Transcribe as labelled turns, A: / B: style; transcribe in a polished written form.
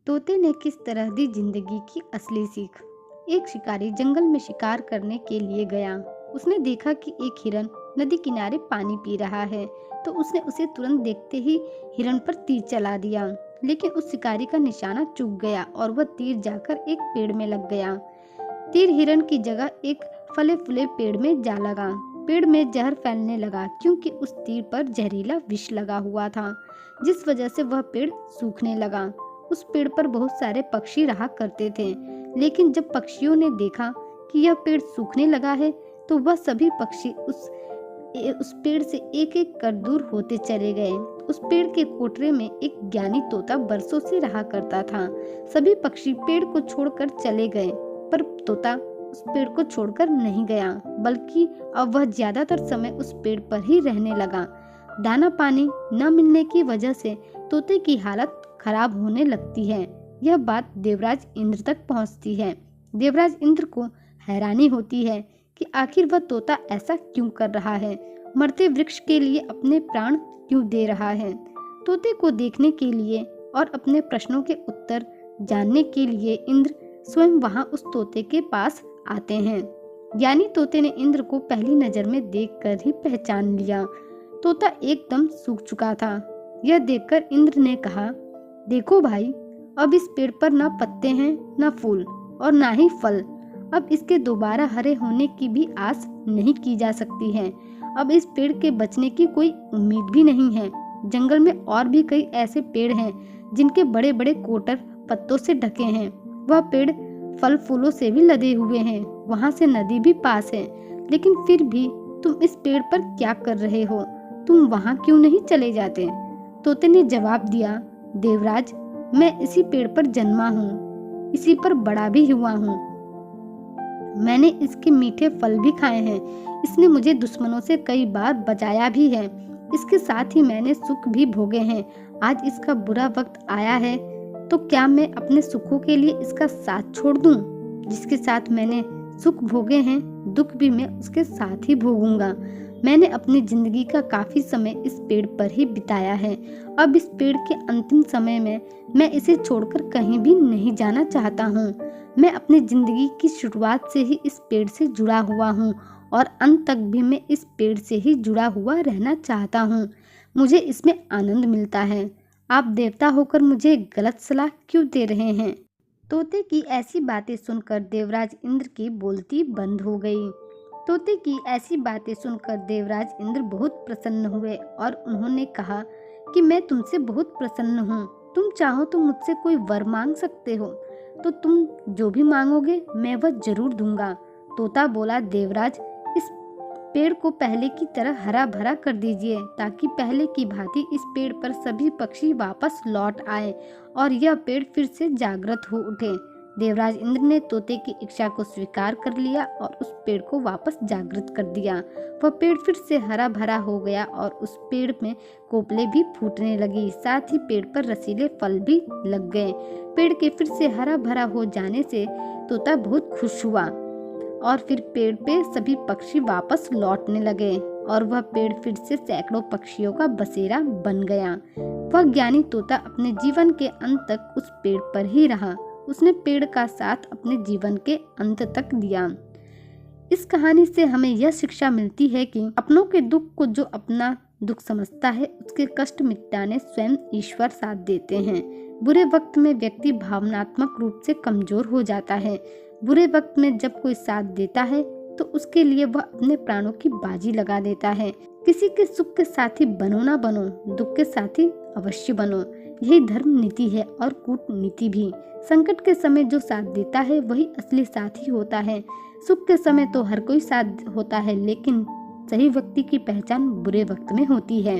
A: तोते ने किस तरह दी जिंदगी की असली सीख। एक शिकारी जंगल में शिकार करने के लिए गया। उसने देखा कि एक हिरन नदी किनारे पानी पी रहा है, तो उसने उसे तुरंत देखते ही हिरन पर तीर चला दिया। लेकिन उस शिकारी का निशाना चूक गया और वह तीर जाकर एक पेड़ में लग गया। तीर हिरन की जगह एक फले फूले पेड़ में जा लगा। पेड़ में जहर फैलने लगा क्योंकि उस तीर पर जहरीला विष लगा हुआ था, जिस वजह से वह पेड़ सूखने लगा। उस पेड़ पर बहुत सारे पक्षी रहा करते थे, लेकिन जब पक्षियों ने देखा कि यह पेड़ सूखने लगा है, तो वह सभी पक्षी उस पेड़ से एक एक कर दूर होते चले गए। उस पेड़ के कोठरे में एक ज्ञानी तोता बरसों से रहा करता था। सभी पक्षी पेड़ को छोड़कर चले गए, पर तोता उस पेड़ को छोड़कर नहीं गया, बल्कि अब वह ज्यादातर समय उस पेड़ पर ही रहने लगा। दाना पानी न मिलने की वजह से तोते की हालत खराब होने लगती है। यह बात देवराज इंद्र तक पहुंचती है। देवराज इंद्र को हैरानी होती है कि आखिर वह तोता ऐसा क्यों कर रहा है, मरते वृक्ष के लिए अपने प्राण क्यों दे रहा है। तोते को देखने के लिए और अपने प्रश्नों के उत्तर जानने के लिए इंद्र स्वयं वहां उस तोते के पास आते हैं। ज्ञानी तोते ने इंद्र को पहली नजर में देखकर ही पहचान लिया। तोता एकदम सूख चुका था। यह देखकर इंद्र ने कहा, देखो भाई, अब इस पेड़ पर ना पत्ते हैं, ना फूल और ना ही फल। अब इसके दोबारा हरे होने की भी आस नहीं की जा सकती है। अब इस पेड़ के बचने की कोई उम्मीद भी नहीं है। जंगल में और भी कई ऐसे पेड़ हैं जिनके बड़े बड़े कोटर पत्तों से ढके हैं। वह पेड़ फल फूलों से भी लदे हुए हैं। वहां से नदी भी पास है, लेकिन फिर भी तुम इस पेड़ पर क्या कर रहे हो? तुम वहां क्यों नहीं चले जाते? तोते ने जवाब दिया, देवराज, मैं इसी पेड़ पर जन्मा हूँ, इसी पर बड़ा भी हुआ हूँ। मैंने इसके मीठे फल भी खाए हैं। इसने मुझे दुश्मनों से कई बार बचाया भी है। इसके साथ ही मैंने सुख भी भोगे हैं। आज इसका बुरा वक्त आया है, तो क्या मैं अपने सुखों के लिए इसका साथ छोड़ दूं? जिसके साथ मैंने सुख भोगे हैं, दुख भी मैं उसके साथ ही भोगूंगा। मैंने अपनी जिंदगी का काफी समय इस पेड़ पर ही बिताया है। अब इस पेड़ के अंतिम समय में मैं इसे छोड़कर कहीं भी नहीं जाना चाहता हूँ। मैं अपनी जिंदगी की शुरुआत से ही इस पेड़ से जुड़ा हुआ हूँ और अंत तक भी मैं इस पेड़ से ही जुड़ा हुआ रहना चाहता हूँ। मुझे इसमें आनंद मिलता है। आप देवता होकर मुझे गलत सलाह क्यों दे रहे हैं? तोते की ऐसी बातें सुनकर देवराज इंद्र की बोलती बंद हो गई। तोते की ऐसी बातें सुनकर देवराज इंद्र बहुत प्रसन्न हुए और उन्होंने कहा कि मैं तुमसे बहुत प्रसन्न हूँ। तुम चाहो तो मुझसे कोई वर मांग सकते हो, तो तुम जो भी मांगोगे मैं वह जरूर दूंगा। तोता बोला, देवराज, इस पेड़ को पहले की तरह हरा भरा कर दीजिए, ताकि पहले की भांति इस पेड़ पर सभी पक्षी वापस लौट आए और यह पेड़ फिर से जागृत हो उठे। देवराज इंद्र ने तोते की इच्छा को स्वीकार कर लिया और उस पेड़ को वापस जागृत कर दिया। वह पेड़ फिर से हरा भरा हो गया और उस पेड़ में कोपले भी फूटने लगी। साथ ही पेड़ पर रसीले फल भी लग गए। पेड़ के फिर से हरा भरा हो जाने से तोता बहुत खुश हुआ और फिर पेड़ पे सभी पक्षी वापस लौटने लगे और वह पेड़ फिर से सैकड़ों पक्षियों का बसेरा बन गया। वह ज्ञानी तोता अपने जीवन के अंत तक उस पेड़ पर ही रहा। उसने पेड़ का साथ अपने जीवन के अंत तक दिया। इस कहानी से हमें यह शिक्षा मिलती है कि अपनों के दुख को जो अपना दुख समझता है, उसके कष्ट मिटाने स्वयं ईश्वर साथ देते हैं। बुरे वक्त में व्यक्ति भावनात्मक रूप से कमजोर हो जाता है। बुरे वक्त में जब कोई साथ देता है तो उसके लिए वह अपने प्राणों की बाजी लगा देता है। किसी के सुख के साथी बनो ना बनो, दुख के साथी अवश्य बनो। यही धर्म नीति है और कूटनीति भी। संकट के समय जो साथ देता है वही असली साथी होता है। सुख के समय तो हर कोई साथ होता है, लेकिन सही व्यक्ति की पहचान बुरे वक्त में होती है।